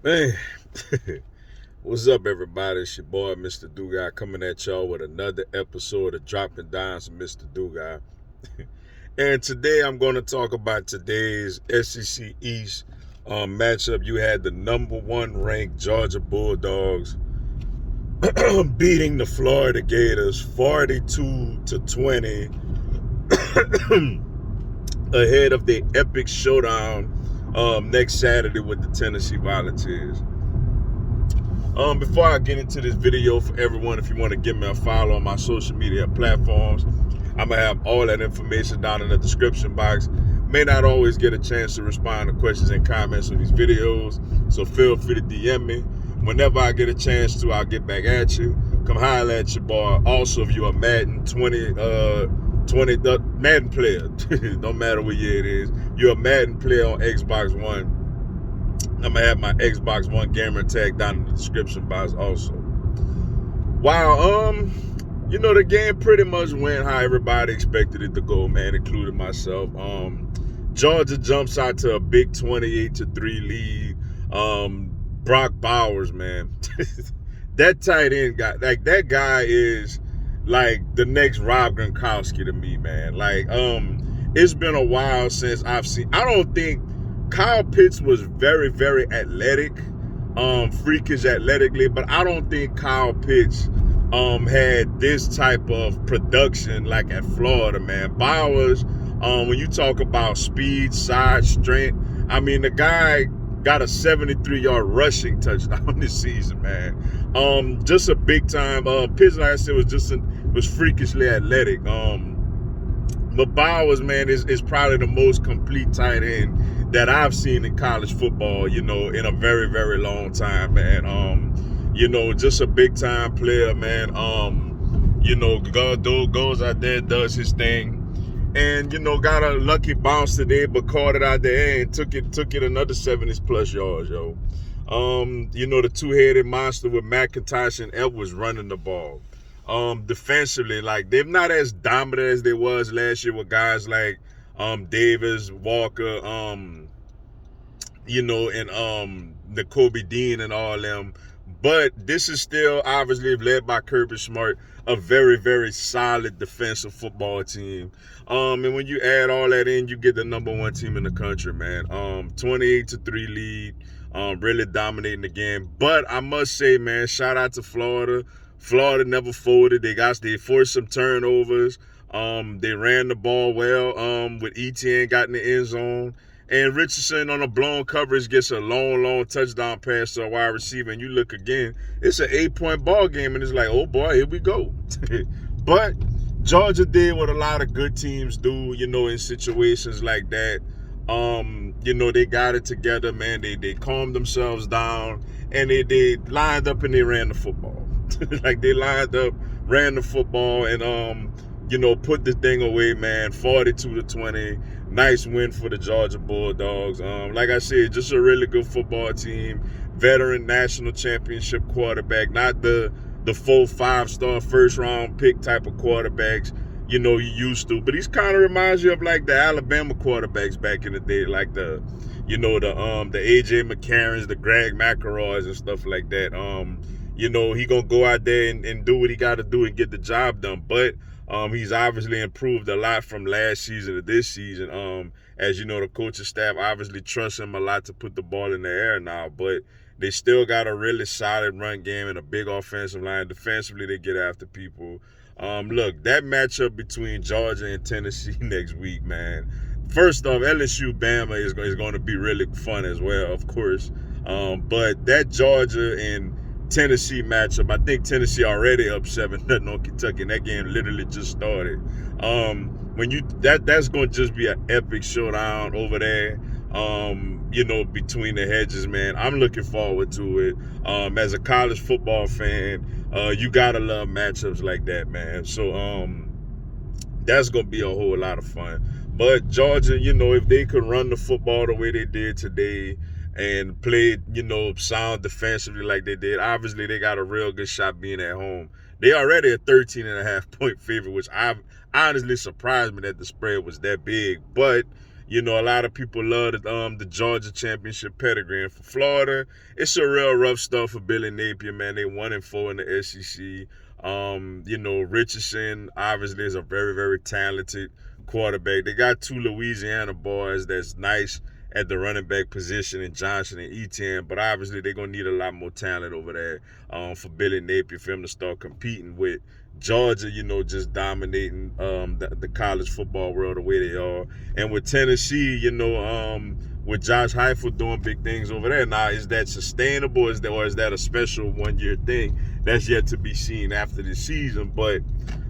Man, what's up, everybody? It's your boy, Mr. Do coming at y'all with another episode of Dropping Dimes with Mr. Do And today I'm going to talk about today's SEC East matchup. You had the number one ranked Georgia Bulldogs beating the Florida Gators 42-20 ahead of the epic showdown next Saturday with the Tennessee Volunteers. Before I get into this video, for everyone, if you want to give me a follow on my social media platforms, I'm going to have all that information down in the description box. May not always get a chance to respond to questions and comments on these videos, so feel free to DM me. Whenever I get a chance to, I'll get back at you. Come holler at your boy. Also, if you're a Madden 20 Madden player, don't matter what year it is, you're a Madden player on Xbox One, I'm going to have my Xbox One gamer tag down in the description box also. Wow, the game pretty much went how everybody expected it to go, man, including myself. Georgia jumps out to a big 28-3 lead. Brock Bowers, man. That tight end guy, like, that guy is like the next Rob Gronkowski to me, man. Like, it's been a while since I've seen, I don't think Kyle Pitts was very, very athletic, freakish athletically, but I don't think Kyle Pitts had this type of production like at Florida, man. Bowers, when you talk about speed, size, strength, I mean, the guy got a 73-yard rushing touchdown this season, man. Just a big time. Pitts, like I said, was freakishly athletic. But Bowers, man, is probably the most complete tight end that I've seen in college football, in a very, very long time, man. Just a big time player, man. God goes out there, does his thing. And, got a lucky bounce today, but caught it out there and took it another 70 plus yards, yo. The two-headed monster with McIntosh and Edwards running the ball. Defensively, like, they're not as dominant as they was last year with guys like Davis, Walker, and the Kobe Dean and all them. But this is still obviously led by Kirby Smart, a very, very solid defensive football team. And when you add all that in, you get the number one team in the country, man. 28-3 lead, really dominating the game. But I must say, man, shout out to Florida. Florida never folded. They forced some turnovers. They ran the ball well. With ETN got in the end zone. And Richardson on a blown coverage gets a long touchdown pass to a wide receiver. And you look again, it's an 8-point ball game. And it's like, oh boy, here we go. But Georgia did what a lot of good teams do, in situations like that. They got it together, man. They calmed themselves down. And they lined up and they ran the football. Like, they lined up, ran the football, and put the thing away, man. 42-20. Nice win for the Georgia Bulldogs. Like I said, just a really good football team. Veteran national championship quarterback, not the 4-5-star first round pick type of quarterbacks you used to, but he's kind of reminds you of like the Alabama quarterbacks back in the day, like the AJ McCarrons, the Greg McElroys and stuff like that. He gonna go out there and do what he got to do and get the job done. But he's obviously improved a lot from last season to this season. As you know, the coaching staff obviously trusts him a lot to put the ball in the air now. But they still got a really solid run game and a big offensive line. Defensively, they get after people. Look, that matchup between Georgia and Tennessee next week, man. First off, LSU Bama is going to be really fun as well, of course. But that Georgia and Tennessee matchup, I think Tennessee already up 7-0 on Kentucky, and that game literally just started. That's going to just be an epic showdown over there. Between the hedges, man. I'm looking forward to it. As a college football fan, you gotta love matchups like that, man. So that's gonna be a whole lot of fun. But Georgia, if they could run the football the way they did today and play, sound defensively like they did, obviously they got a real good shot being at home. They already a 13.5 point favorite, which honestly surprised me that the spread was that big. But You know, a lot of people love the Georgia championship pedigree. And for Florida, it's a real rough start for Billy Napier, man. They 1-4 in the SEC. You know, Richardson obviously is a very, very talented quarterback. They got 2 Louisiana boys that's nice at the running back position in Johnson and Etienne, but obviously they're going to need a lot more talent over there for Billy Napier, for him to start competing with Georgia, you know, just dominating the college football world the way they are. And with Tennessee, you know, with Josh Heupel doing big things over there. Now, is that sustainable? Or is that a special one-year thing? That's yet to be seen after the season. But,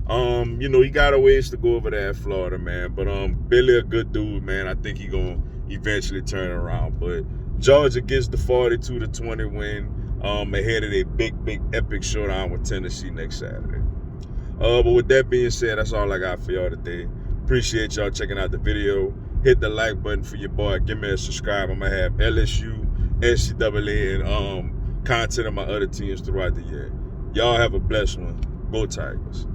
you know, he got a ways to go over there at Florida, man. But Billy a good dude, man. I think he going to eventually turn around. But Georgia gets the 42-20 win ahead of a big epic showdown with Tennessee next Saturday. But with that being said, that's all I got for y'all today. Appreciate y'all checking out the video. Hit the like button for your boy. Give me a subscribe. I'm going to have LSU, NCAA, and content of my other teams throughout the year. Y'all have a blessed one. Go Tigers.